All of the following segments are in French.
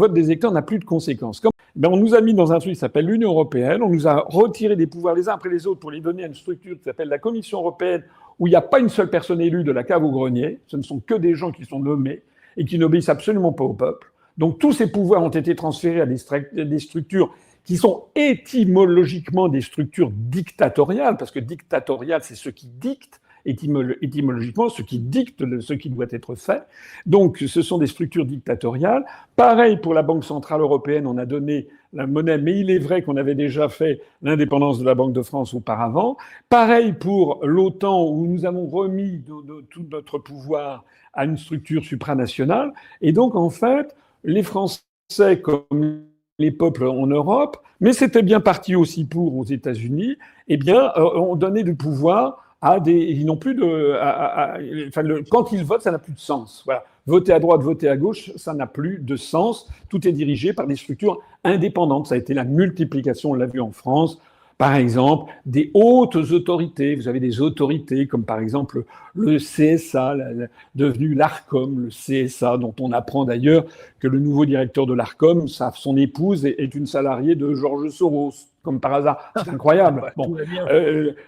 vote des électeurs n'a plus de conséquences. On nous a mis dans un truc qui s'appelle l'Union européenne, on nous a retiré des pouvoirs les uns après les autres pour les donner à une structure qui s'appelle la Commission européenne, où il n'y a pas une seule personne élue de la cave au grenier, ce ne sont que des gens qui sont nommés et qui n'obéissent absolument pas au peuple. Donc tous ces pouvoirs ont été transférés à des structures qui sont étymologiquement des structures dictatoriales, parce que dictatorial, c'est ce qui dicte, étymologiquement, ce qui dicte ce qui doit être fait. Donc, ce sont des structures dictatoriales. Pareil pour la Banque centrale européenne, on a donné la monnaie, mais il est vrai qu'on avait déjà fait l'indépendance de la Banque de France auparavant. Pareil pour l'OTAN, où nous avons remis tout notre pouvoir à une structure supranationale. Et donc, en fait, les Français, comme les peuples en Europe, mais c'était bien parti aussi pour aux États-Unis, eh bien, ont donné du pouvoir ils n'ont plus quand ils votent, ça n'a plus de sens. Voilà. Voter à droite, voter à gauche, ça n'a plus de sens. Tout est dirigé par des structures indépendantes. Ça a été la multiplication, on l'a vu en France. Par exemple, des hautes autorités. Vous avez des autorités comme par exemple le CSA, devenu l'ARCOM, le CSA, dont on apprend d'ailleurs que le nouveau directeur de l'ARCOM, son épouse, est une salariée de Georges Soros. Comme par hasard, c'est incroyable. Bon,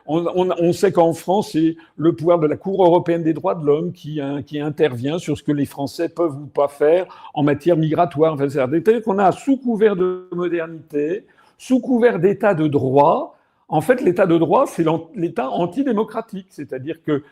on sait qu'en France, c'est le pouvoir de la Cour européenne des droits de l'homme qui intervient sur ce que les Français peuvent ou pas faire en matière migratoire. Enfin, c'est-à-dire qu'on a, sous couvert de modernité, sous couvert d'état de droit, en fait, l'état de droit, c'est l'état antidémocratique. C'est-à-dire que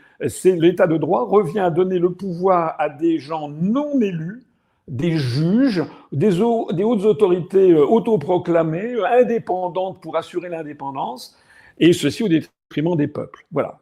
l'état de droit revient à donner le pouvoir à des gens non élus, des juges, des hautes autorités autoproclamées, indépendantes pour assurer l'indépendance, et ceci au détriment des peuples. Voilà.